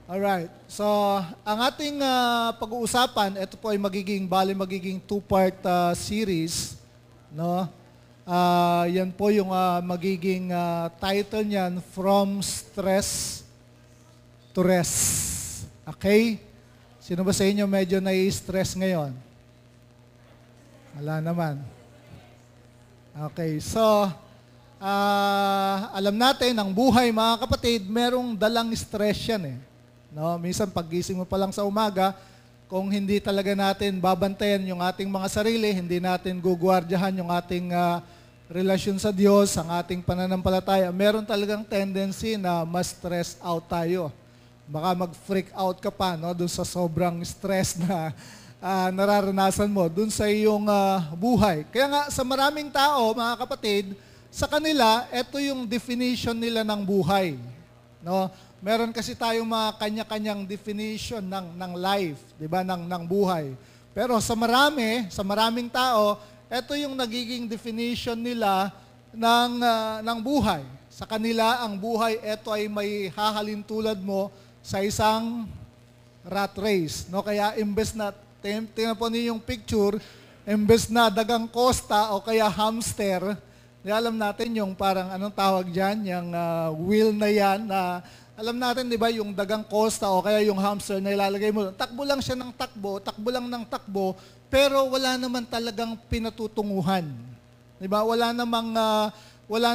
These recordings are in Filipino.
Alright. So, ang ating pag-uusapan, ito po ay magiging two-part series, no? Yan po yung magiging title niyan, From Stress to Rest. Okay? Sino ba sa inyo medyo nai-stress ngayon? Wala naman. Okay, so alam natin, ang buhay mga kapatid, merong dalang stress yan eh. No, minsan paggising mo pa lang sa umaga, kung hindi talaga natin babantayan yung ating mga sarili, hindi natin gugwardyahan yung ating relasyon sa Diyos, ang ating pananampalataya, meron talagang tendency na ma-stress out tayo. Baka mag-freak out ka pa, no, dun sa sobrang stress na nararanasan mo dun sa iyong buhay. Kaya nga sa maraming tao, mga kapatid, sa kanila, ito yung definition nila ng buhay. No? Meron kasi tayong mga kanya-kanyang definition ng life, 'di ba, ng buhay. Pero sa maraming tao, ito yung nagiging definition nila ng buhay. Sa kanila, ang buhay, ito ay may hahalin tulad mo sa isang rat race. No? Kaya imbes na, tingnan po niyo yung picture, imbes na dagang kosta o kaya hamster, alam natin yung parang anong tawag dyan, yung wheel na yan, alam natin, di ba, yung dagang kosta o kaya yung hamster na ilalagay mo, takbo lang siya ng takbo pero wala naman talagang pinatutunguhan. Di ba? Wala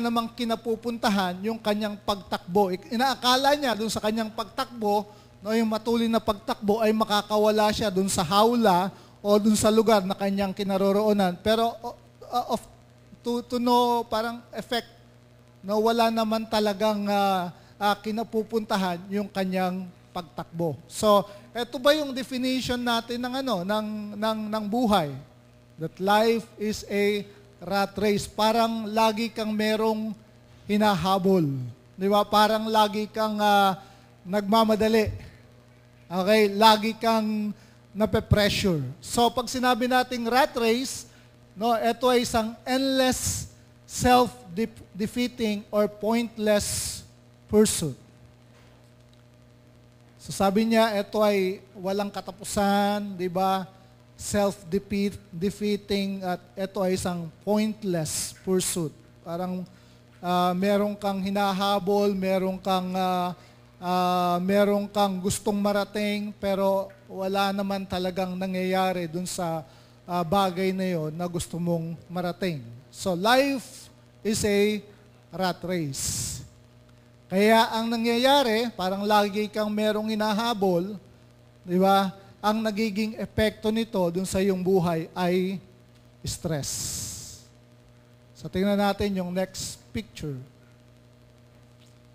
namang kinapupuntahan yung kanyang pagtakbo. Inaakala niya dun sa kanyang pagtakbo, no, yung matulin na pagtakbo ay makakawala siya dun sa hawla o dun sa lugar na kanyang kinaroroonan. Pero to no parang effect, no, wala naman talagang kinapupuntahan yung kanyang pagtakbo. So, ito ba yung definition natin ng buhay? That life is a rat race. Parang lagi kang merong hinahabol. Di ba? Parang lagi kang nagmamadali. Okay? Lagi kang nape-pressure. So, pag sinabi nating rat race, no, ito ay isang endless, self-defeating or pointless pursuit. So sabi niya, ito ay walang katapusan, di ba? Self-defeating at ito ay isang pointless pursuit. Parang merong kang hinahabol, merong kang gustong marating, pero wala naman talagang nangyayari dun sa bagay na yon na gusto mong marating. So life is a rat race. Kaya ang nangyayari, parang lagi kang merong hinahabol, di ba? Ang nagiging epekto nito dun sa iyong buhay ay stress. So tingnan natin yung next picture.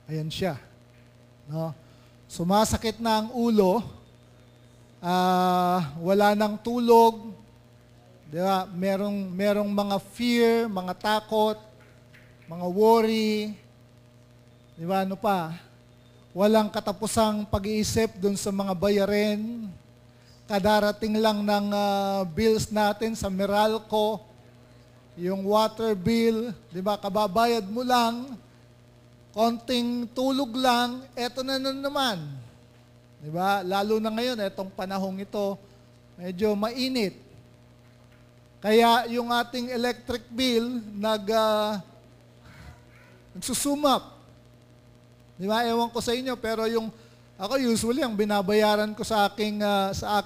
Ayan siya. No? Sumasakit na ang ulo, wala nang tulog, di ba? Merong mga fear, mga takot, mga worry, di ba, ano pa? Walang katapusang pag-iisip dun sa mga bayarin. Kadarating lang ng bills natin sa Meralco, yung water bill, di ba, kababayad mo lang, konting tulog lang, eto na naman. Di ba? Lalo na ngayon, etong panahong ito, medyo mainit. Kaya yung ating electric bill, nagsusumap. Di ba? Ewan ko sa inyo, pero ako usually, ang binabayaran ko sa aking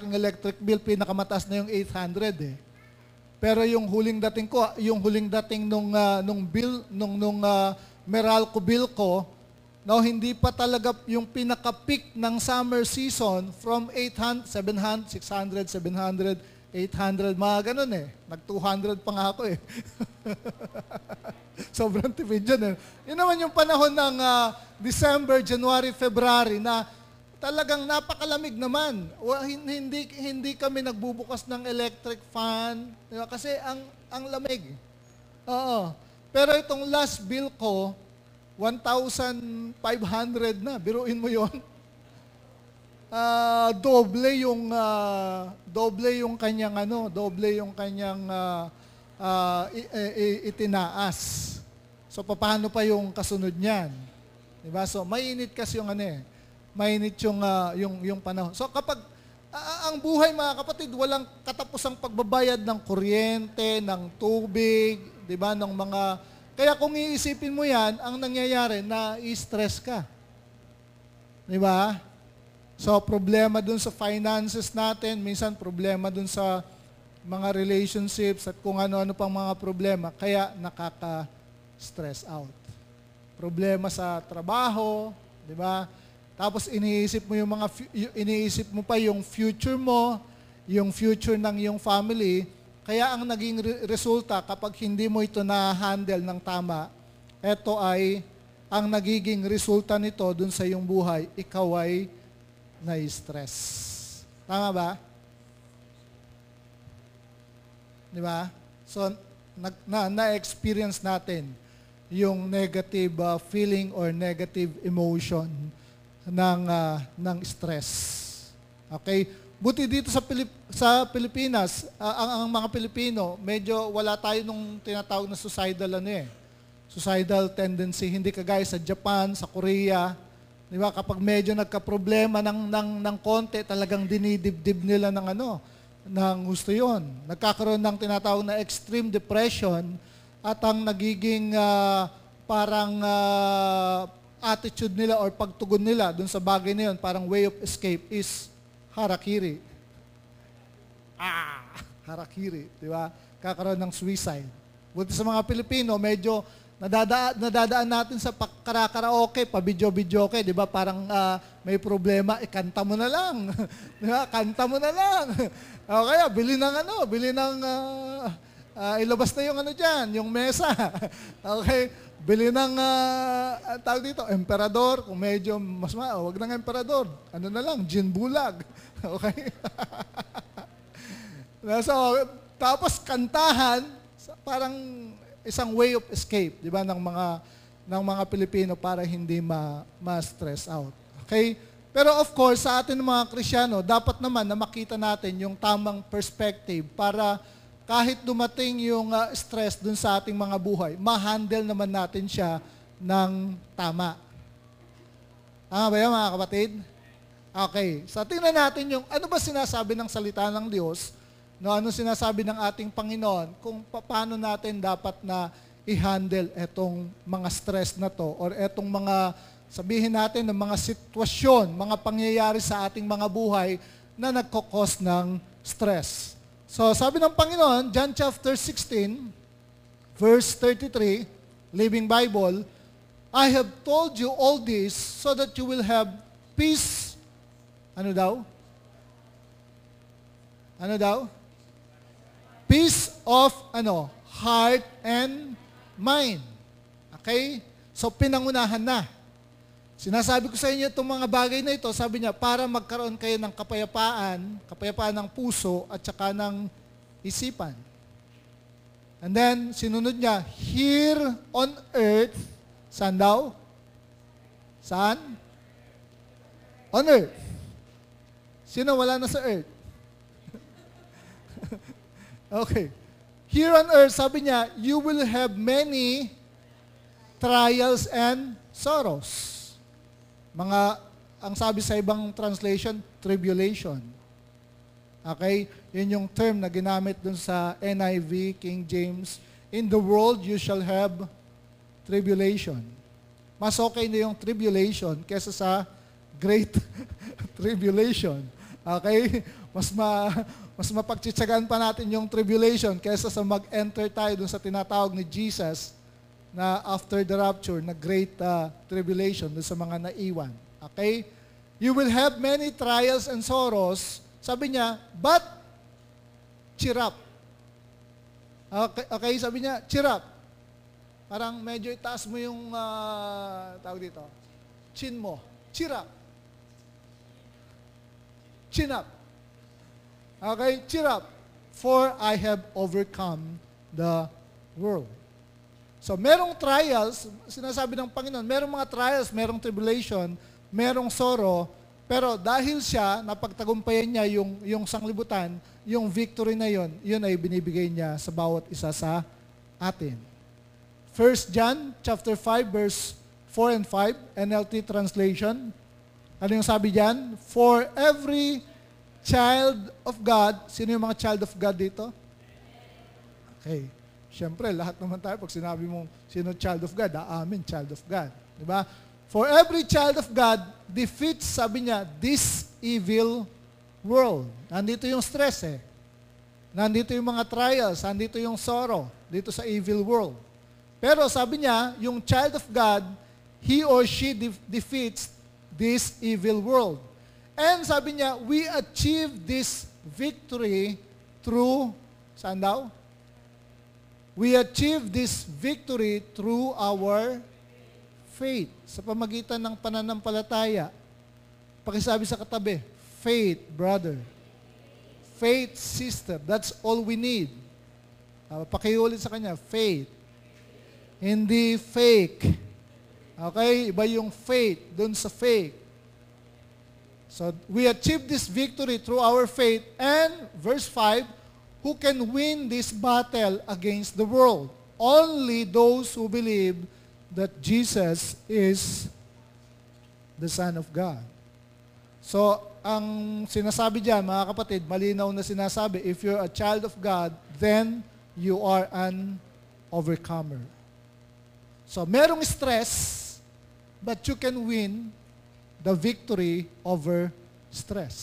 electric bill, pinakamataas na yung 800 eh. Pero yung huling dating nung Meralco bill ko, no, hindi pa talaga yung pinaka-peak ng summer season from 800, 700, 600, 700, 800, mga ganun eh. Nag-200 pa nga ako eh. Sobrang tipid dyan eh. Yun naman yung panahon ng December, January, February na talagang napakalamig naman. Hindi kami nagbubukas ng electric fan kasi ang lamig. Oo. Pero itong last bill ko, 1,500 na. Biruin mo yon. Doble yung kanyang itinaas. So paano pa yung kasunod niyan? Diba? So mainit kasi yung mainit yung panahon. So kapag ang buhay mga kapatid, walang katapusang pagbabayad ng kuryente, ng tubig, 'di ba, ng mga kaya kung iisipin mo 'yan, ang nangyayari na i-stress ka. 'Di ba? So problema dun sa finances natin, minsan problema dun sa mga relationships at kung ano-ano pang mga problema, kaya nakaka-stress out. Problema sa trabaho, 'di ba? Tapos iniisip mo pa yung future mo, yung future ng iyong family. Kaya ang naging resulta kapag hindi mo ito na-handle ng tama, ito ay ang nagiging resulta nito dun sa iyong buhay, ikaw ay na-stress. Tama ba? Di ba? So, na-experience natin yung negative feeling or negative emotion ng stress. Okay? Buti dito sa Pilipinas, ang mga Pilipino, medyo wala tayo nung tinatawag na suicidal tendency, hindi kagaya sa Japan, sa Korea. Di ba? Kapag medyo nagka-problema ng konti, talagang dinidibdib nila ng gusto yon. Nagkakaroon ng tinatawag na extreme depression at ang nagiging parang attitude nila or pagtugon nila dun sa bagay na yun, parang way of escape is harakiri. Harakiri, di ba? Kakaroon ng suicide. Buti sa mga Pilipino, medyo nadadaan natin sa karaoke, pa-video-video, di ba? Parang may problema, kanta mo na lang. Di ba? Kanta mo na lang. O kaya, bili ng ilabas na yung dyan, yung mesa. Okay? Bili ng, tawag dito, emperador. Kung medyo mas wag ng emperador. Ano na lang, gin bulag. Okay? So, tapos kantahan, parang isang way of escape, di ba, ng mga Pilipino para hindi ma-stress out. Okay? Pero of course, sa atin mga Kristiyano, dapat naman na makita natin yung tamang perspective para kahit dumating yung stress dun sa ating mga buhay, ma-handle naman natin siya ng tama. Tama ba yan mga kapatid? Okay. So tingnan natin yung ano ba sinasabi ng salita ng Diyos, ano sinasabi ng ating Panginoon kung paano natin dapat na i-handle etong mga stress na to or etong mga, sabihin natin, ng mga sitwasyon, mga pangyayari sa ating mga buhay na nagkakos ng stress. So, sabi ng Panginoon, John chapter 16, verse 33, Living Bible, I have told you all this so that you will have peace. Ano daw? Ano daw? Peace of heart and mind. Okay? So, pinangunahan na. Sinasabi ko sa inyo itong mga bagay na ito, sabi niya, para magkaroon kayo ng kapayapaan ng puso at saka ng isipan. And then, sinunod niya, here on earth, saan daw? Saan? On earth. Sino wala na sa earth? Okay. Here on earth, sabi niya, you will have many trials and sorrows. Ang sabi sa ibang translation, tribulation. Okay? Yun yung term na ginamit dun sa NIV, King James. In the world, you shall have tribulation. Mas okay na yung tribulation kesa sa great tribulation. Okay? Mas mapagtsitsagaan pa natin yung tribulation kesa sa mag-enter tayo dun sa tinatawag ni Jesus na after the rapture, na great tribulation dun sa mga naiwan. Okay? You will have many trials and sorrows. Sabi niya, but cheer up. Okay, sabi niya, cheer up. Parang medyo itaas mo yung, tawag dito, chin mo. Cheer up. Chin up. Okay, cheer up. For I have overcome the world. So, merong trials, sinasabi ng Panginoon, merong mga trials, merong tribulation, merong sorrow, pero dahil siya, napagtagumpayan niya yung sanglibutan, yung victory na yun ay binibigay niya sa bawat isa sa atin. 1 John chapter 5, verse 4 and 5, NLT translation. Ano yung sabi diyan? For every child of God, sino yung mga child of God dito? Okay. Siyempre, lahat naman tayo, pag sinabi mong sino child of God, amen, child of God. Diba? For every child of God defeats, sabi niya, this evil world. Nandito yung stress eh. Nandito yung mga trials, nandito yung sorrow, dito sa evil world. Pero sabi niya, yung child of God, he or she defeats this evil world. And sabi niya, we achieve this victory through, saan daw? We achieve this victory through our faith. Sa pamagitan ng pananampalataya. Pakisabi sa katabi, faith, brother. Faith, sister. That's all we need. Pakiulit sa kanya, faith. Hindi fake. Okay? Iba yung faith dun sa fake. So, we achieve this victory through our faith. And, verse 5, who can win this battle against the world? Only those who believe that Jesus is the Son of God. So, ang sinasabi diyan, mga kapatid, malinaw na sinasabi, if you're a child of God, then you are an overcomer. So, merong stress, but you can win the victory over stress.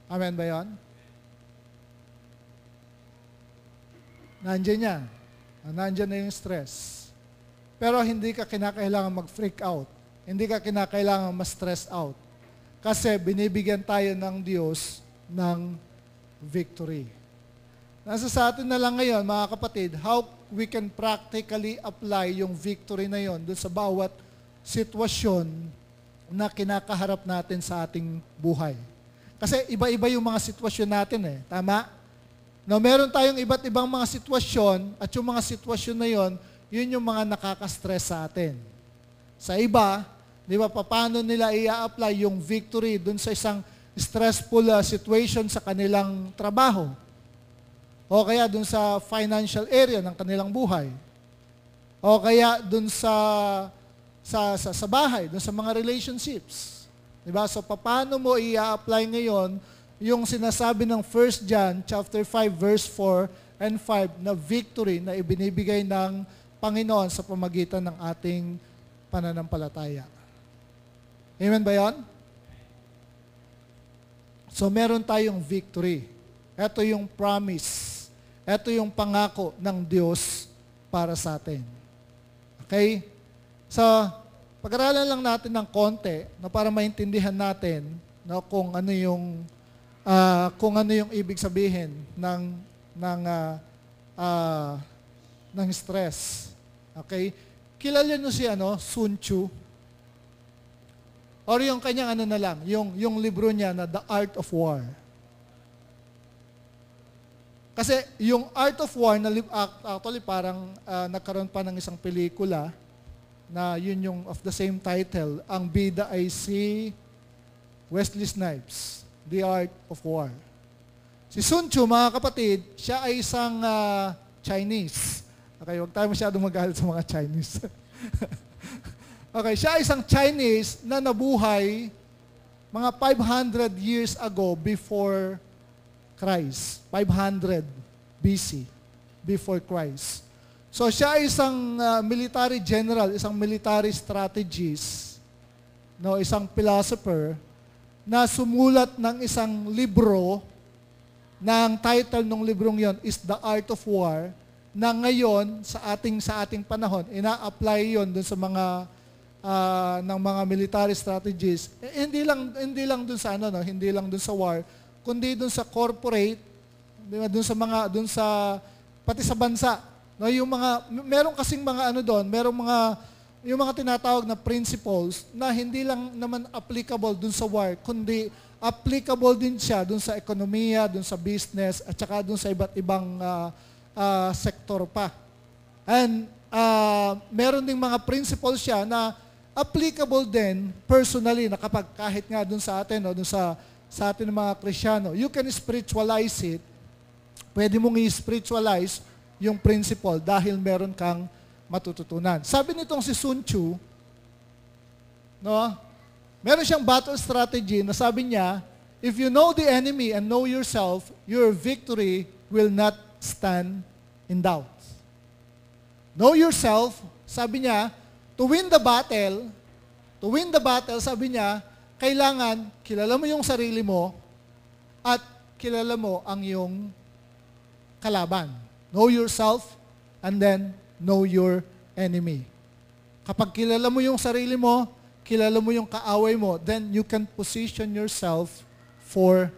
Amen ba yan? Nandiyan yan. Nandiyan na yung stress. Pero hindi ka kinakailangan mag-freak out. Hindi ka kinakailangan ma-stress out. Kasi binibigyan tayo ng Diyos ng victory. Nasa sa atin na lang ngayon, mga kapatid, how we can practically apply yung victory na yon doon sa bawat sitwasyon na kinakaharap natin sa ating buhay. Kasi iba-iba yung mga sitwasyon natin eh. Tama? No, meron tayong iba't ibang mga sitwasyon at yung mga sitwasyon na yon, yun yung mga nakaka-stress sa atin. Sa iba, di ba, paano nila i-apply yung victory dun sa isang stressful situation sa kanilang trabaho? O kaya dun sa financial area ng kanilang buhay? O kaya dun sa bahay, dun sa mga relationships? Di ba? So, paano mo i-apply ngayon yung sinasabi ng 1 John chapter 5 verse 4 and 5 na victory na ibinibigay ng Panginoon sa pamagitan ng ating pananampalataya. Amen ba yan? So meron tayong victory. Ito yung promise. Ito yung pangako ng Diyos para sa atin. Okay? So, pag-aralan lang natin ng konti na para maintindihan natin no, kung ano yung ibig sabihin ng stress. Okay? Kilala niyo si Sun Tzu? Or yung kanyang yung libro niya na The Art of War. Kasi yung Art of War, actually parang nagkaroon pa ng isang pelikula na yun yung of the same title. Ang bida ay si Wesley Snipes. The Art of War. Si Sun Tzu, mga kapatid, siya ay isang Chinese. Okay, huwag tayo masyadong magalit sa mga Chinese. Okay, siya ay isang Chinese na nabuhay mga 500 years ago before Christ. 500 BC, before Christ. So siya ay isang military general, isang military strategist, no, isang philosopher, na sumulat ng isang libro na ang title ng librong yon is The Art of War, na ngayon sa ating panahon ina-apply yon dun sa mga ng mga military strategies. Hindi lang dun sa hindi lang dun sa war, kundi dun sa corporate, dun sa pati sa bansa. No, yung mga meron kasing mga merong mga yung mga tinatawag na principles na hindi lang naman applicable dun sa war, kundi applicable din siya dun sa ekonomiya, dun sa business, at saka dun sa iba't ibang sektor pa. And meron ding mga principles siya na applicable din personally na kapag kahit nga dun sa atin, dun sa atin mga Kristiyano, you can spiritualize it. Pwede mong i-spiritualize yung principle dahil meron kang matututunan. Sabi nitong si Sun Tzu, No? Meron siyang battle strategy na sabi niya, if you know the enemy and know yourself, your victory will not stand in doubt. Know yourself, sabi niya, to win the battle, sabi niya, kailangan kilala mo yung sarili mo at kilala mo ang iyong kalaban. Know yourself and then know your enemy. Kapag kilala mo yung sarili mo, kilala mo yung kaaway mo, then you can position yourself for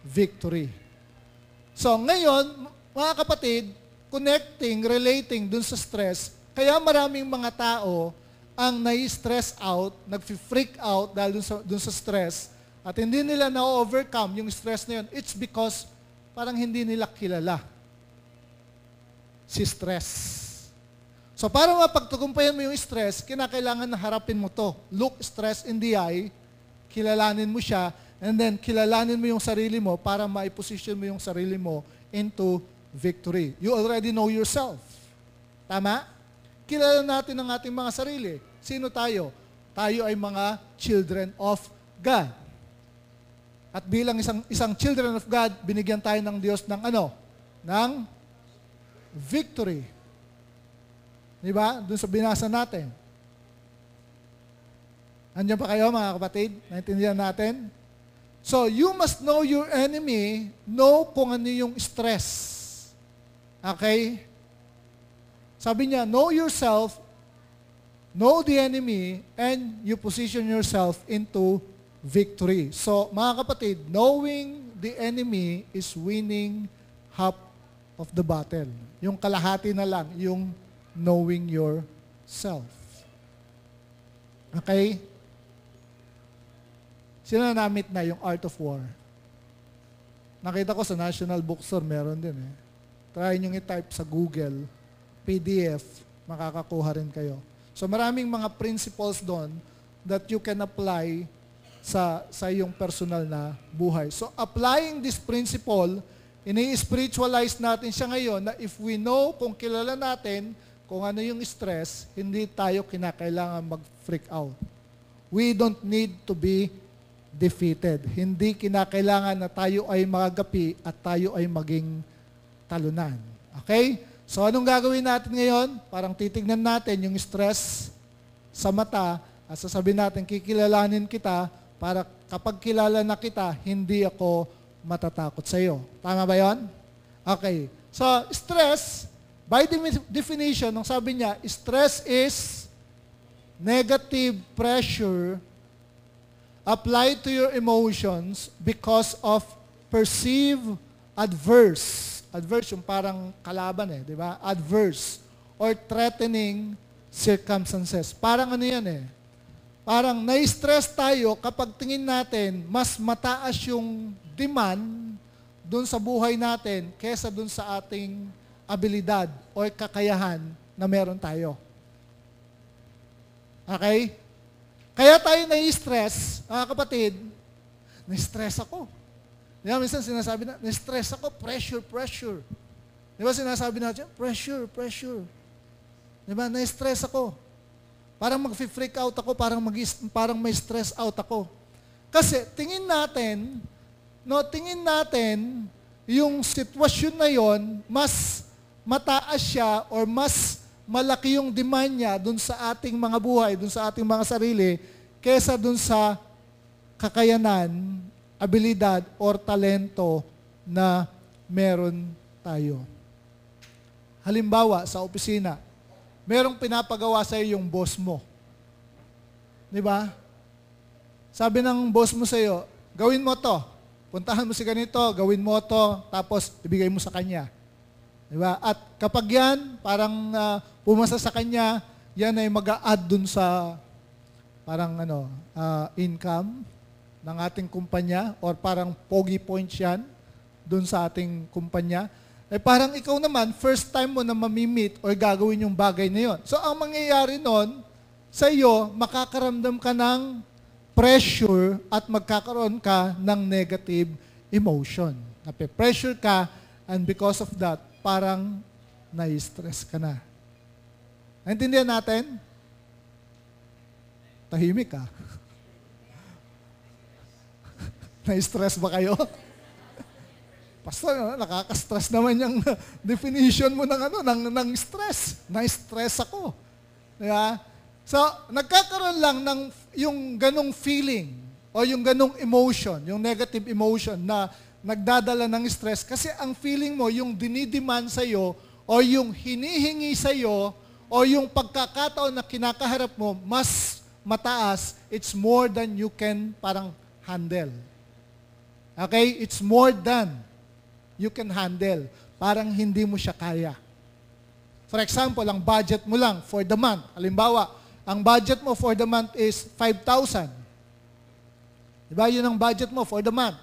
victory. So ngayon, mga kapatid, connecting, relating dun sa stress, kaya maraming mga tao ang nai-stress out, nag-freak out dahil dun sa stress, at hindi nila na-overcome yung stress na yun, it's because parang hindi nila kilala si stress. So para mapagtagumpayan mo yung stress, kinakailangan na harapin mo to. Look stress in the eye, kilalanin mo siya, and then kilalanin mo yung sarili mo para maiposition mo yung sarili mo into victory. You already know yourself. Tama? Kilala natin ang ating mga sarili. Sino tayo? Tayo ay mga children of God. At bilang isang children of God, binigyan tayo ng Diyos ng ano? Ng victory. Diba? Doon sa binasa natin. Andiyan pa kayo mga kapatid? Naintindihan natin? So, you must know your enemy, know kung ano yung stress. Okay? Sabi niya, know yourself, know the enemy, and you position yourself into victory. So, mga kapatid, knowing the enemy is winning half of the battle. Yung kalahati na lang, yung knowing yourself. Okay? Sino na-meet na yung Art of War? Nakita ko sa National Bookstore, meron din eh. Try nyo i-type sa Google, PDF, makakakuha rin kayo. So maraming mga principles doon that you can apply sa iyong personal na buhay. So applying this principle, ini-spiritualize natin siya ngayon na if we know, kung kilala natin kung ano yung stress, hindi tayo kinakailangan mag-freak out. We don't need to be defeated. Hindi kinakailangan na tayo ay magapi at tayo ay maging talunan. Okay? So anong gagawin natin ngayon? Parang titignan natin yung stress sa mata at sasabihin natin, kikilalanin kita para kapag kilala na kita, hindi ako matatakot sa iyo. Tama ba yon? Okay. So stress, by definition, nung sabi niya, stress is negative pressure applied to your emotions because of perceived adverse. Adverse yung parang kalaban eh, di ba? Adverse or threatening circumstances. Parang ano yan eh. Parang na-stress tayo kapag tingin natin mas mataas yung demand dun sa buhay natin kesa dun sa ating abilidad o kakayahan na meron tayo. Okay? Kaya tayo na-stress, mga kapatid, na-stress ako. Di ba, minsan sinasabi na, na-stress ako, pressure. Di ba sinasabi natin, pressure. Di ba, na-stress ako. Parang mag-freak out ako, parang may stress out ako. Kasi tingin natin yung sitwasyon na yon, mas mataas siya or mas malaki yung demand niya dun sa ating mga buhay, dun sa ating mga sarili, kesa dun sa kakayanan, abilidad, or talento na meron tayo. Halimbawa, sa opisina, merong pinapagawa sa iyo yung boss mo. Di ba? Sabi ng boss mo sa iyo, gawin mo to. Puntahan mo si ganito, gawin mo to, tapos ibigay mo sa kanya. Diba? At kapag yan, parang pumasa sa kanya, yan ay mag-a-add dun sa parang income ng ating kumpanya or parang pogi points yan dun sa ating kumpanya. Eh parang ikaw naman, first time mo na mamimit or gagawin yung bagay na yon. So ang mangyayari nun, sa iyo, makakaramdam ka ng pressure at magkakaroon ka ng negative emotion. Nape-pressure ka and because of that, parang na-stress ka na. Naintindihan natin? Tahimik ka. Na-stress ba kayo? Pastor, nakaka-stress naman yung definition mo ng stress. Na-stress ako. Diba? So, nagkakaroon lang ng yung ganong feeling o yung ganong emotion, yung negative emotion na nagdadala ng stress kasi ang feeling mo, yung dinidemand sa'yo o yung hinihingi sa'yo o yung pagkakataon na kinakaharap mo, mas mataas, it's more than you can parang handle. Okay? It's more than you can handle. Parang hindi mo siya kaya. For example, ang budget mo lang for the month. Halimbawa, ang budget mo for the month is 5,000. Diba? Yun ang budget mo for the month.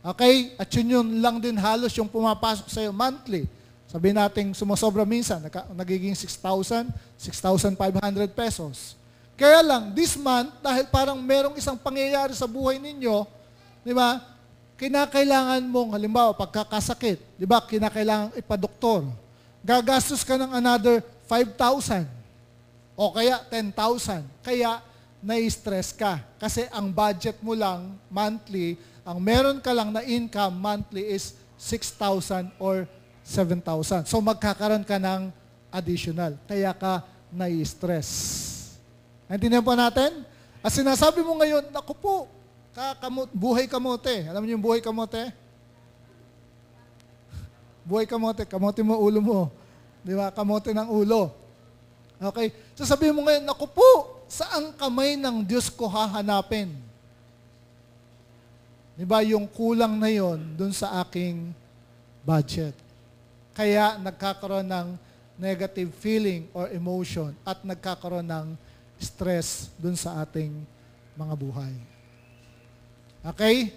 Okay? At yun lang din halos yung pumapasok sa'yo monthly. Sabihin natin sumusobra minsan, nagiging 6,000, 6,500 pesos. Kaya lang, this month, dahil parang merong isang pangyayari sa buhay ninyo, di ba? Kinakailangan mong, halimbawa, pagkakasakit, di ba? Kinakailangan ipadoktor. Gagastos ka ng another 5,000 o kaya 10,000. Kaya, nai-stress ka. Kasi ang budget mo lang, monthly, ang meron ka lang na income monthly is 6,000 or 7,000. So, magkakaroon ka ng additional. Kaya ka nai-stress. Naintindihan po natin? At sinasabi mo ngayon, naku po, buhay kamote. Alam niyo yung buhay kamote? Buhay kamote. Kamote mo ulo mo. Di ba? Kamote ng ulo. Okay? So sabihin mo ngayon, naku po, saan kamay ng Diyos ko hahanapin? Di ba? Yung kulang na yon dun sa aking budget. Kaya nagkakaroon ng negative feeling or emotion at nagkakaroon ng stress dun sa ating mga buhay. Okay?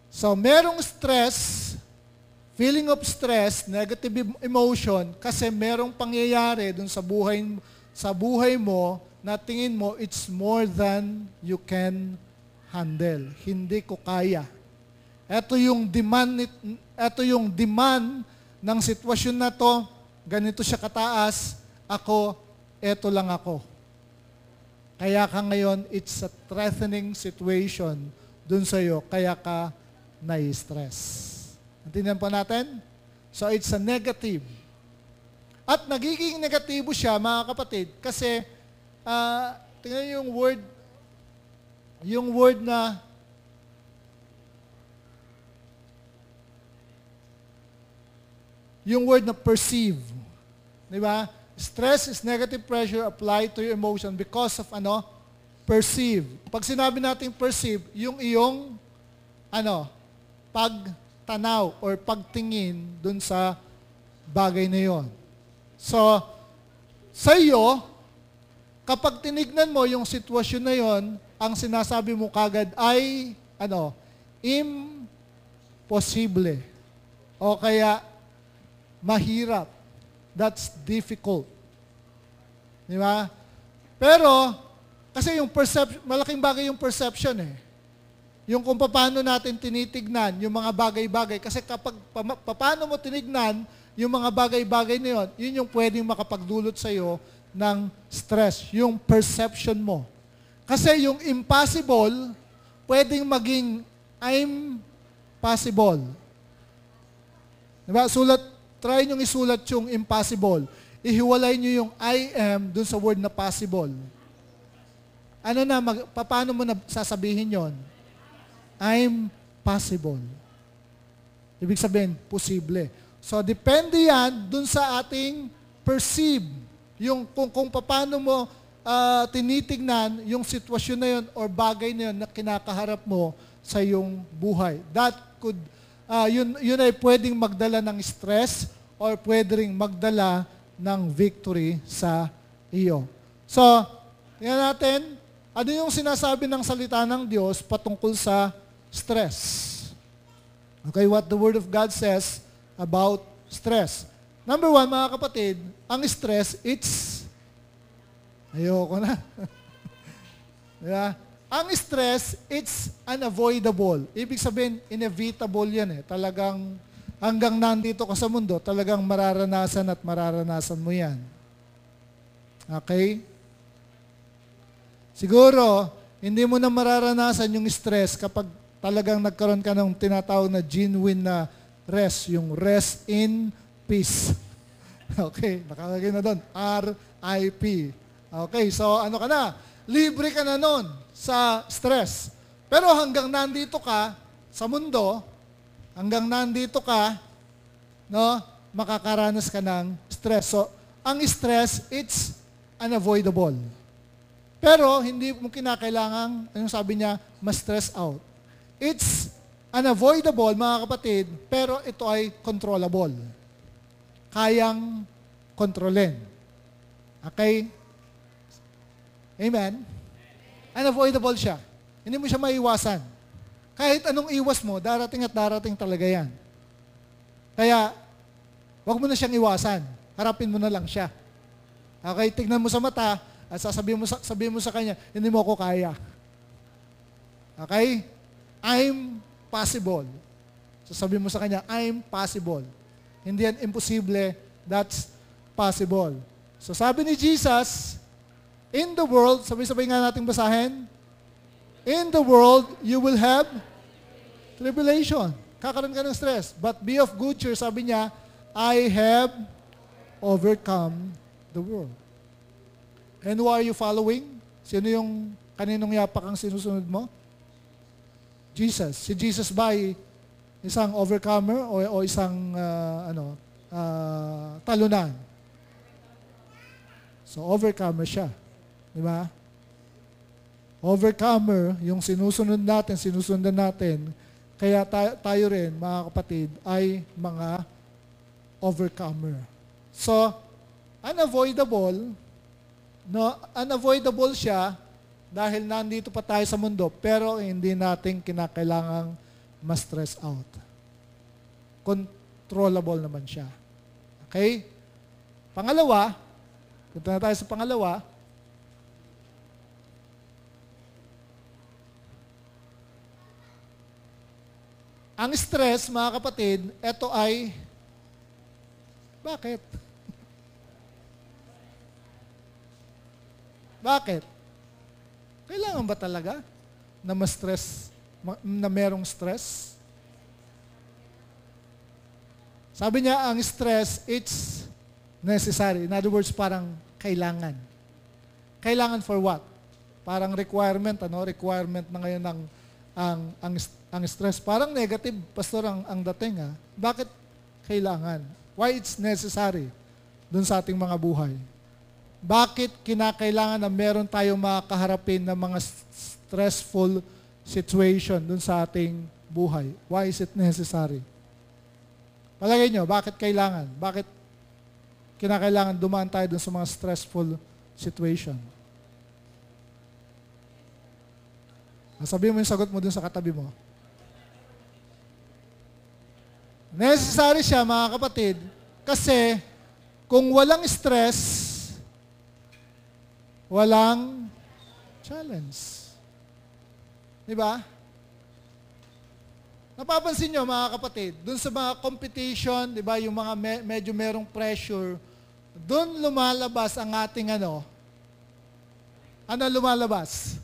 So, merong stress, feeling of stress, negative emotion, kasi merong pangyayari dun sa buhay mo na tingin mo, it's more than you can handle. Hindi ko kaya. Ito yung demand ng sitwasyon na to, ganito siya kataas, eto lang ako. Kaya ka ngayon, it's a threatening situation dun sa'yo, kaya ka nai-stress. Naintindihan po natin? So, it's a negative. At nagiging negatibo siya, mga kapatid, kasi, tingnan yung word na perceive. Di ba? Stress is negative pressure applied to your emotion because of perceive. Pag sinabi natin perceive, yung iyong pagtanaw or pagtingin dun sa bagay na yon. So, sa iyo, kapag tinignan mo yung sitwasyon na yon, ang sinasabi mo kagad ay imposible. O kaya mahirap. That's difficult. Di ba? Pero, kasi yung perception, malaking bagay yung perception eh. Yung kung paano natin tinitignan yung mga bagay-bagay. Kasi kapag paano mo tinignan yung mga bagay-bagay na yun, yun yung pwedeng makapagdulot sa'yo ng stress. Yung perception mo. Kasi yung impossible, pwedeng maging I'm possible. Diba? Try nyo isulat yung impossible. Ihiwalay nyo yung I am dun sa word na possible. Paano mo na sasabihin yon? I'm possible. Ibig sabihin, posible. So, depende yan dun sa ating perceive. Yung kung paano mo tinitignan yung sitwasyon na yun or bagay na yun na kinakaharap mo sa iyong buhay. That could yun ay pwedeng magdala ng stress or pwedeng magdala ng victory sa iyo. So, tingnan natin, ano yung sinasabi ng salita ng Diyos patungkol sa stress? Okay, what the Word of God says about stress. Number one, mga kapatid, ang stress, ayoko na. Diba? Ang stress, it's unavoidable. Ibig sabihin, inevitable yan eh. Talagang hanggang nandito ka sa mundo, talagang mararanasan at mararanasan mo yan. Okay? Siguro, hindi mo na mararanasan yung stress kapag talagang nagkaroon ka ng tinatawag na genuine na rest, yung rest in peace. Okay, nakalagay na doon, RIP. Okay, so ano ka na? Libre ka na nun sa stress. Pero hanggang nandito ka sa mundo, hanggang nandito ka, no, makakaranas ka ng stress. So, ang stress, it's unavoidable. Pero, hindi mo kinakailangan, anong sabi niya, ma-stress out. It's unavoidable, mga kapatid, pero ito ay controllable. Kayang kontrolin. Okay? Amen? Unavoidable siya. Hindi mo siya maiwasan. Kahit anong iwas mo, darating at darating talaga yan. Kaya, wag mo na siyang iwasan. Harapin mo na lang siya. Okay? Tignan mo sa mata, at sabihin mo sa kanya, hindi mo ako kaya. Okay? I'm possible. So sabihin mo sa kanya, I'm possible. Hindi yan imposible, that's possible. So sabi ni Jesus, in the world, sabay-sabay nga nating basahin, in the world, you will have tribulation. Kakaroon ka ng stress. But be of good cheer, sabi niya, I have overcome the world. And who are you following? Sino yung kaninong yapak ang sinusunod mo? Jesus. Si Jesus ba ay isang overcomer o isang talunan? So overcomer siya. Di ba? Overcomer, yung sinusundan natin, kaya tayo rin, mga kapatid, ay mga overcomer. So, unavoidable siya dahil nandito pa tayo sa mundo, pero hindi natin kinakailangang ma-stress out. Controllable naman siya. Okay? Pangalawa, punta na tayo sa pangalawa, ang stress, mga kapatid, ito ay, bakit? Bakit? Kailangan ba talaga na ma-stress, na merong stress? Sabi niya, ang stress, it's necessary. In other words, parang kailangan. Kailangan for what? Parang requirement, requirement na ngayon ang stress. Parang negative, pastor, ang dating. Bakit kailangan? Why it's necessary dun sa ating mga buhay? Bakit kinakailangan na meron tayong makakaharapin ng mga stressful situation dun sa ating buhay? Why is it necessary? Palagay nyo, bakit kailangan? Bakit kinakailangan dumaan tayo dun sa mga stressful situation? Sabihin mo yung sagot mo dun sa katabi mo. Necessary siya, mga kapatid, kasi kung walang stress, walang challenge. Di ba? Napapansin nyo, mga kapatid, dun sa mga competition, di ba, yung mga medyo merong pressure, dun lumalabas ang ating ano lumalabas?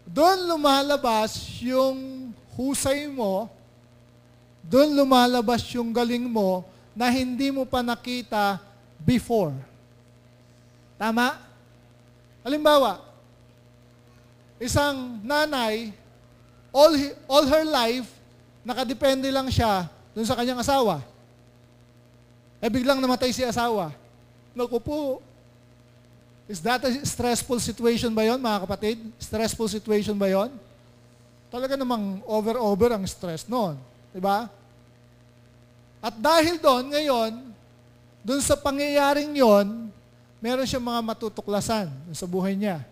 Dun lumalabas yung husay mo, dun lumalabas yung galing mo na hindi mo pa nakita before. Tama? Halimbawa, isang nanay, all her life, nakadepende lang siya dun sa kanyang asawa. Biglang namatay si asawa. Naku po. Is that a stressful situation ba yon, mga kapatid? Stressful situation ba yon? Talaga namang over ang stress noon. Diba? At dahil doon, ngayon, doon sa pangyayaring yon, meron siyang mga matutuklasan sa buhay niya.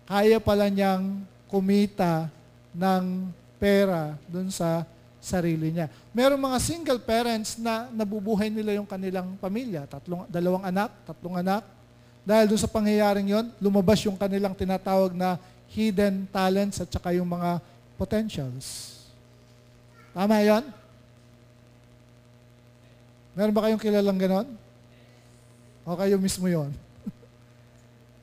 Kaya pala niyang kumita ng pera doon sa sarili niya. Meron mga single parents na nabubuhay nila yung kanilang pamilya. Tatlong anak. Dahil doon sa pangyayaring yon, lumabas yung kanilang tinatawag na hidden talents at saka yung mga potentials. Tama yon? Meron ba kayong kilalang ganon? O kayo mismo yon?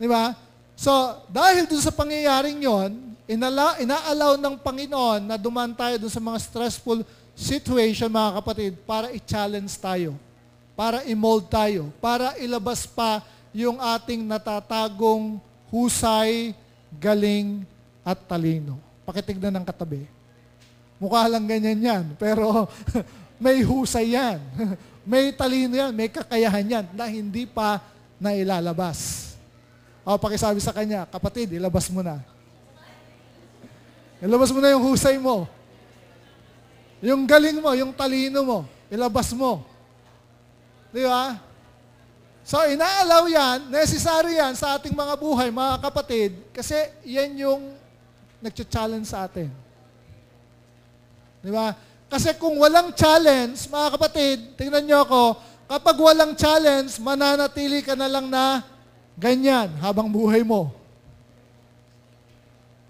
Di ba? So, dahil dun sa pangyayaring yon, inaalaw ng Panginoon na dumaan tayo dun sa mga stressful situation, mga kapatid, para i-challenge tayo, para i-mold tayo, para ilabas pa yung ating natatagong husay, galing, at talino. Pakitignan ng katabi. Mukha lang ganyan yan, pero may husay yan. May talino yan, may kakayahan yan na hindi pa nailalabas. O, pakisabi sa kanya, kapatid, ilabas mo na. Ilabas mo na yung husay mo. Yung galing mo, yung talino mo, ilabas mo. Di ba? So, inaalaw yan, necessary yan sa ating mga buhay, mga kapatid, kasi yan yung nag-challenge sa atin. Di ba? Kasi kung walang challenge, mga kapatid, tingnan nyo ako, kapag walang challenge, mananatili ka na lang na ganyan habang buhay mo.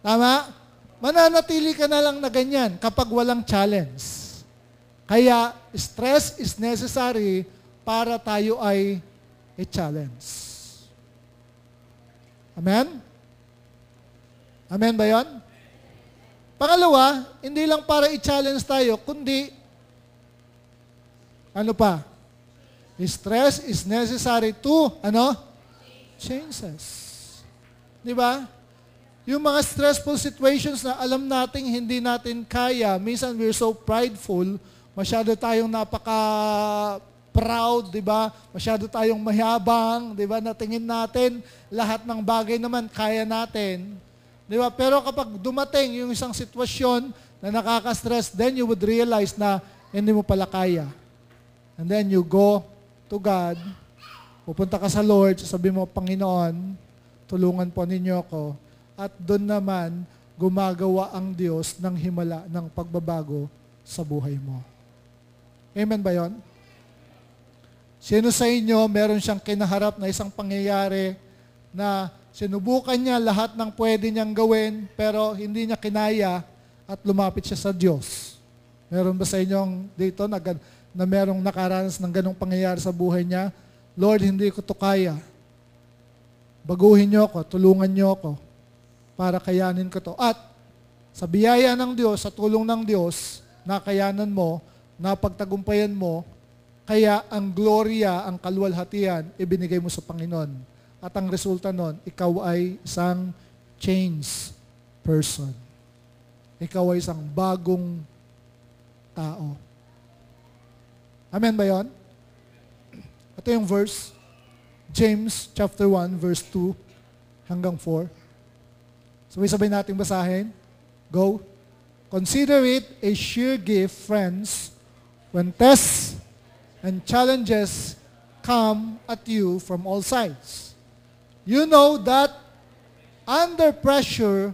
Tama? Mananatili ka na lang na ganyan kapag walang challenge. Kaya, stress is necessary para tayo ay i-challenge. Amen? Amen ba yun? Pangalawa, hindi lang para i-challenge tayo, kundi, ano pa? Stress is necessary to, changes. Di ba? Yung mga stressful situations na alam nating hindi natin kaya, minsan we're so prideful, masyado tayong napaka-proud, di ba? Masyado tayong mayabang, di ba? Natingin natin, lahat ng bagay naman kaya natin. Di ba? Pero kapag dumating yung isang sitwasyon na nakaka-stress, then you would realize na hindi mo pala kaya. And then you go to God, pupunta ka sa Lord, sabi mo, Panginoon, tulungan po ninyo ako. At doon naman, gumagawa ang Diyos ng himala ng pagbabago sa buhay mo. Amen ba yon? Sino sa inyo, meron siyang kinaharap na isang pangyayari na sinubukan niya lahat ng pwede niyang gawin, pero hindi niya kinaya at lumapit siya sa Diyos? Meron ba sa inyong dito na merong nakaranas ng ganong pangyayari sa buhay niya? Lord, hindi ko to kaya. Baguhin niyo ako, tulungan niyo ako para kayanin ko to. At sa biyaya ng Diyos, sa tulong ng Diyos, nakayanan mo, napagtagumpayan mo, kaya ang gloria, ang kaluwalhatian, ibinigay mo sa Panginoon. At ang resulta nun, ikaw ay isang changed person. Ikaw ay isang bagong tao. Amen ba yun? Ito yung verse, James chapter 1, verse 2 hanggang 4. Sabay-sabay nating basahin. Go. Consider it a sheer gift, friends, when tests and challenges come at you from all sides. You know that under pressure,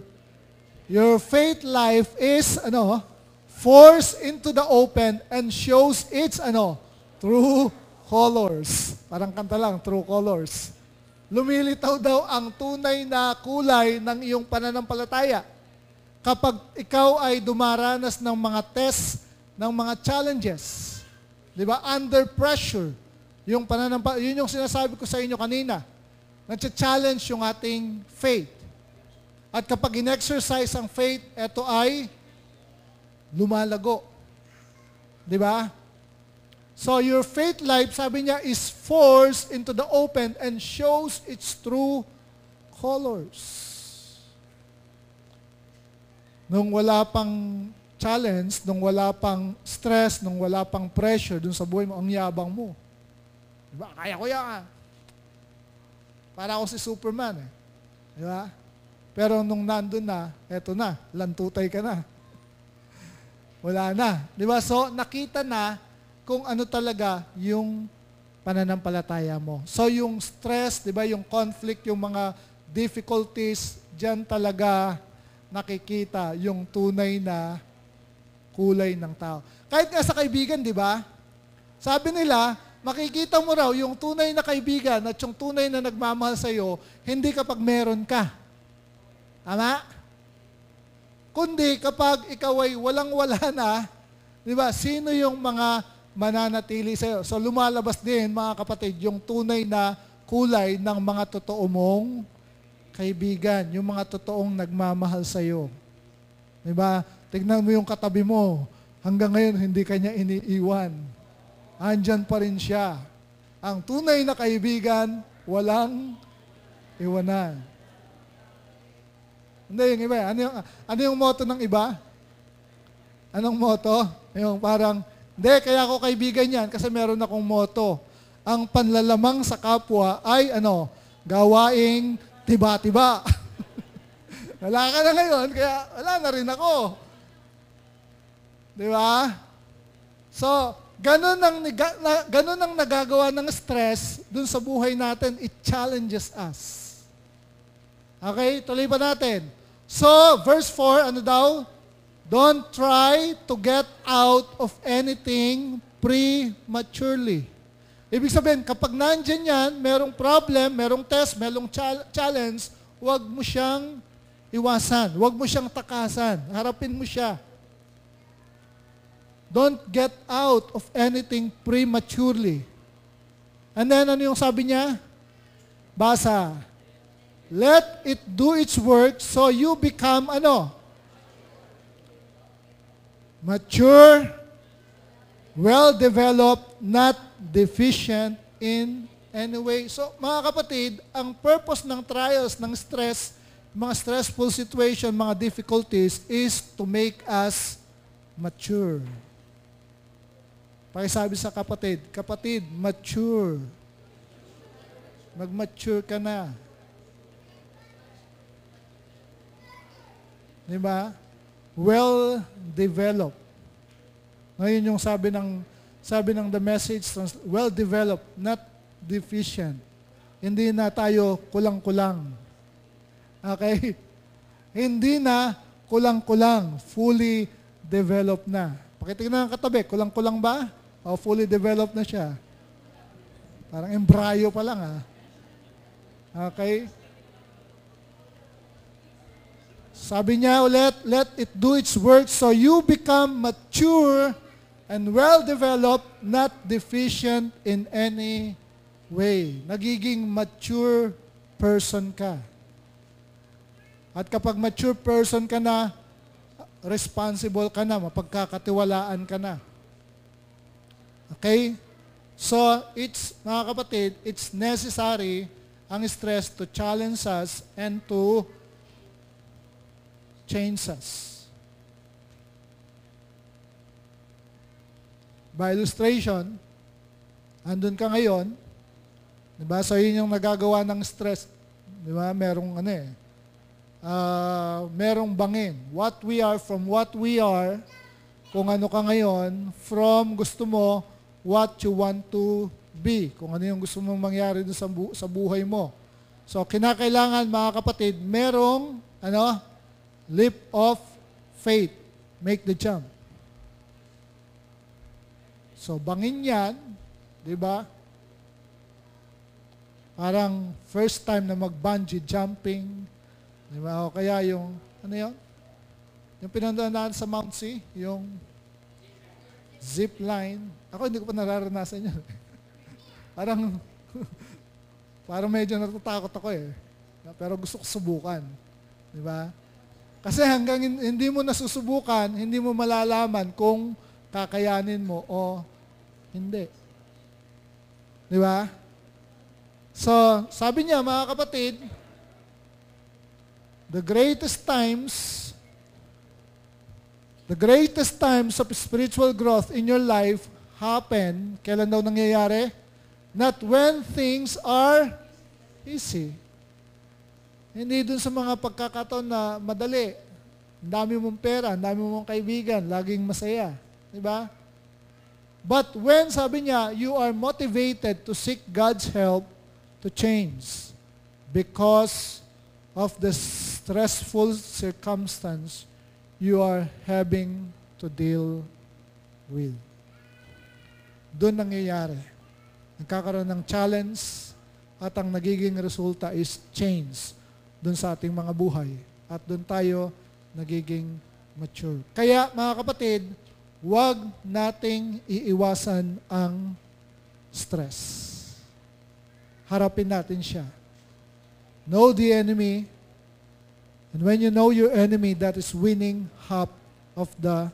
your faith life is, forced into the open and shows its, true colors. Parang kanta lang, true colors. Lumilitaw daw ang tunay na kulay ng iyong pananampalataya. Kapag ikaw ay dumaranas ng mga tests, ng mga challenges, di ba? Under pressure, yun yung sinasabi ko sa inyo kanina. Nag-challenge yung ating faith. At kapag in-exercise ang faith, ito ay lumalago. Di ba? So your faith life, sabi niya, is forced into the open and shows its true colors. Nung wala pang challenge, nung wala pang stress, nung wala pang pressure dun sa buhay mo, ang yabang mo. Diba? Kaya ko yan. Para ako si Superman. Diba? Pero nung nandun na, eto na, lantutay ka na. Wala na. Diba? So, nakita na kung ano talaga yung pananampalataya mo. So, yung stress, diba? Yung conflict, yung mga difficulties, dyan talaga nakikita yung tunay na kulay ng tao. Kahit nga sa kaibigan, di ba? Sabi nila, makikita mo raw yung tunay na kaibigan at yung tunay na nagmamahal sa iyo, hindi kapag meron ka. Tama? Kundi kapag ikaw ay walang-wala na, di ba? Sino yung mga mananatili sa iyo? So lumalabas din, mga kapatid, yung tunay na kulay ng mga totoo mong kaibigan, yung mga totoong nagmamahal sa iyo. Diba? Tignan mo yung katabi mo. Hanggang ngayon, hindi kanya iniiwan. Andyan pa rin siya. Ang tunay na kaibigan, walang iwanan. Hindi, yung iba. Ano yung motto ng iba? Anong motto? Yung parang, hindi, kaya ako kaibigan yan kasi meron akong motto. Ang panlalamang sa kapwa ay, gawaing tiba-tiba. Wala ka na ngayon, kaya wala na rin ako. Di ba? So, ganun ang nagagawa ng stress dun sa buhay natin. It challenges us. Okay, tuloy pa natin. So, verse 4, ano daw? Don't try to get out of anything prematurely. Ibig sabihin, kapag nandyan yan, merong problem, merong test, merong challenge, huwag mo siyang iwasan. Huwag mo siyang takasan. Harapin mo siya. Don't get out of anything prematurely. And then, ano yung sabi niya? Basa. Let it do its work so you become, mature, well-developed, not deficient in any way. So, mga kapatid, ang purpose ng trials, ng stress, mga stressful situation, mga difficulties, is to make us mature. Pakisabi sa kapatid, mature. Mag-mature ka na. Diba? Well-developed. Ngayon yung sabi ng The Message, well-developed, not deficient. Hindi na tayo kulang-kulang. Okay? Hindi na kulang-kulang. Fully developed na. Pakitingnan ng katabi, kulang-kulang ba? O fully developed na siya? Parang embryo pa lang, Okay? Sabi niya ulit, let it do its work so you become mature and well-developed, not deficient in any way. Nagiging mature person ka. At kapag mature person ka na, responsible ka na, mapagkakatiwalaan ka na. Okay? So, mga kapatid, it's necessary ang stress to challenge us and to change us. By illustration, andun ka ngayon, diba? So yun yung nagagawa ng stress. Diba? Merong merong bangin. What we are from what we are, kung ano ka ngayon, from gusto mo, what you want to be. Kung ano yung gusto mong mangyari dun sa buhay mo. So kinakailangan, mga kapatid, merong, leap of faith. Make the jump. So, bangin yan, di ba? Parang first time na mag-bungee jumping, di ba? O kaya yung, yun? Yung pinandaan sa Mount Sea, yung zip line. Ako, hindi ko pa nararanasan yun. parang medyo natatakot ako eh. Pero gusto ko subukan. Di ba? Kasi hanggang hindi mo nasusubukan, hindi mo malalaman kung kakayanin mo o hindi. Di ba? So, sabi niya, mga kapatid, the greatest times of spiritual growth in your life happen, kailan daw nangyayari? Not when things are easy. Hindi dun sa mga pagkakataon na madali. Ang dami mong pera, ang dami mong kaibigan, laging masaya. Diba? But when, sabi niya, you are motivated to seek God's help to change because of the stressful circumstance you are having to deal with. Doon nangyayari. Nagkakaroon ng challenge at ang nagiging resulta is change doon sa ating mga buhay. At doon tayo nagiging mature. Kaya, mga kapatid, huwag nating iiwasan ang stress. Harapin natin siya. Know the enemy. And when you know your enemy, that is winning half of the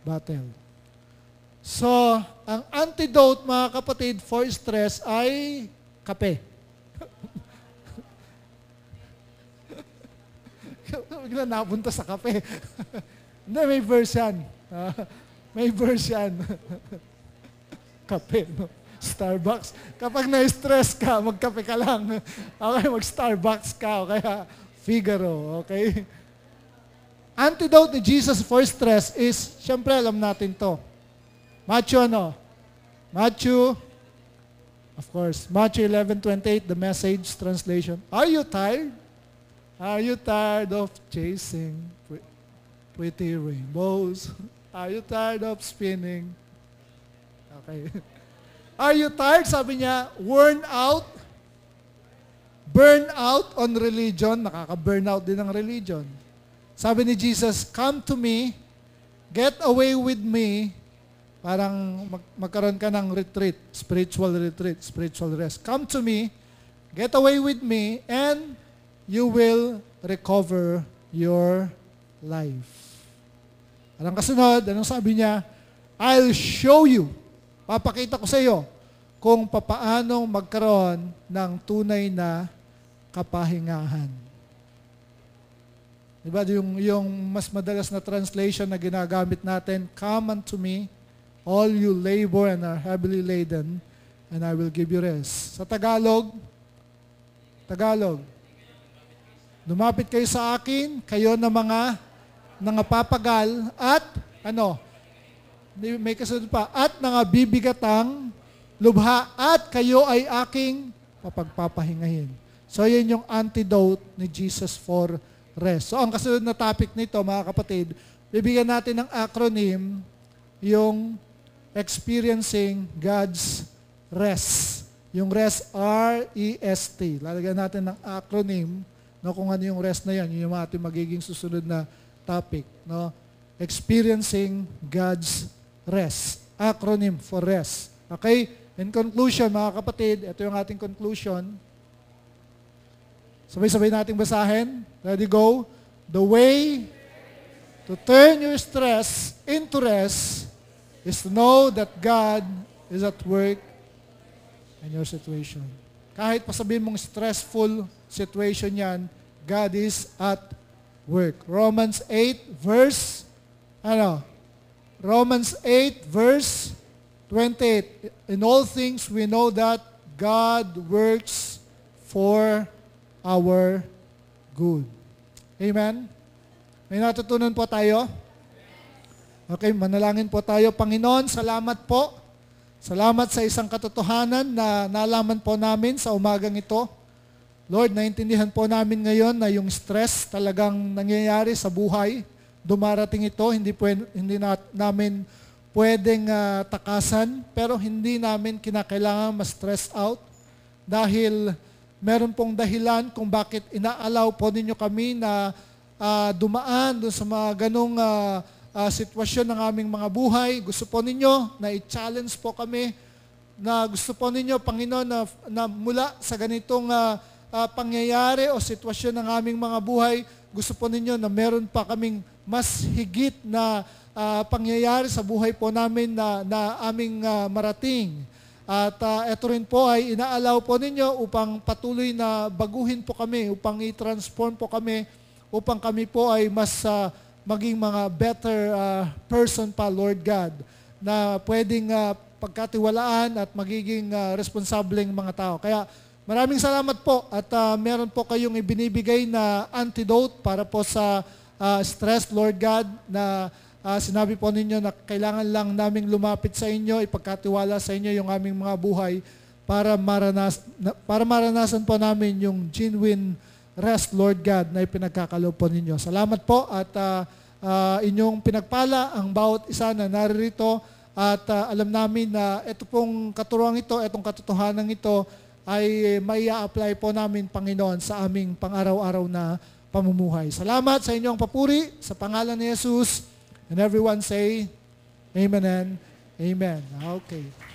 battle. So, ang antidote, mga kapatid, for stress ay kape. Bigla napunta sa kape. Hindi, may verse yan. May verse yan. Kape, no? Starbucks. Kapag na-stress ka, magkape ka lang. Okay, mag-Starbucks ka. O kaya Figaro. Okay? Antidote ni Jesus for stress is, syempre alam natin to. Matthew, of course, Matthew 11:28, the Message translation. Are you tired? Are you tired of chasing pretty rainbows? Are you tired of spinning? Okay. Are you tired? Sabi niya, worn out? Burn out on religion. Nakaka-burn out din ng religion. Sabi ni Jesus, come to me, get away with me, parang magkaroon ka ng retreat, spiritual rest. Come to me, get away with me, and you will recover your life. Anong kasunod? Anong sabi niya? I'll show you. Papakita ko sa iyo kung papaanong magkaroon ng tunay na kapahingahan. Diba yung mas madalas na translation na ginagamit natin, come unto me, all you labor and are heavily laden, and I will give you rest. Sa Tagalog, lumapit kayo sa akin, kayo na mga nangapapagal, at may kasunod pa, at nangabibigatang lubha, at kayo ay aking papagpapahingahin. So, yan yung antidote ni Jesus for rest. So, ang kasunod na topic nito, mga kapatid, bibigyan natin ng acronym, yung experiencing God's rest. Yung rest, R-E-S-T. Lalagyan natin ng acronym, no, kung ano yung rest na yan. Yun yung ating magiging susunod na topic. No? Experiencing God's rest. Acronym for rest. Okay? In conclusion, mga kapatid, ito yung ating conclusion. Sabay-sabay nating basahin. Ready, go. The way to turn your stress into rest is to know that God is at work in your situation. Kahit pasabihin mong stressful situation yan, God is at work. Romans 8 verse 28. In all things we know that God works for our good. Amen? May natutunan po tayo? Okay, manalangin po tayo. Panginoon, salamat po. Salamat sa isang katotohanan na nalaman po namin sa umagang ito. Lord, naintindihan po namin ngayon na yung stress talagang nangyayari sa buhay. Dumarating ito, hindi namin pwedeng takasan, pero hindi namin kinakailangan ma-stress out dahil meron pong dahilan kung bakit inaalaw po ninyo kami na dumaan doon sa mga ganong sitwasyon ng aming mga buhay. Gusto po ninyo na i-challenge po kami na gusto po ninyo, Panginoon, na mula sa ganitong pangyayari o sitwasyon ng aming mga buhay, gusto po ninyo na meron pa kaming mas higit na pangyayari sa buhay po namin na aming marating. At ito rin po ay inaalaw po ninyo upang patuloy na baguhin po kami, upang i-transform po kami, upang kami po ay mas maging mga better person pa, Lord God, na pwedeng pagkatiwalaan at magiging responsableng mga tao. Kaya maraming salamat po at meron po kayong ibinibigay na antidote para po sa stress, Lord God, na sinabi po ninyo na kailangan lang naming lumapit sa inyo, ipagkatiwala sa inyo yung aming mga buhay para maranasan po namin yung genuine rest, Lord God, na ipinagkakaloob po ninyo. Salamat po at inyong pinagpala ang bawat isa na naririto at alam namin na ito pong katuruan ito, itong katotohanan ito ay mai-apply po namin, Panginoon, sa aming pang-araw-araw na pamumuhay. Salamat sa inyong papuri, sa pangalan ni Jesus. And everyone say, Amen and Amen. Okay.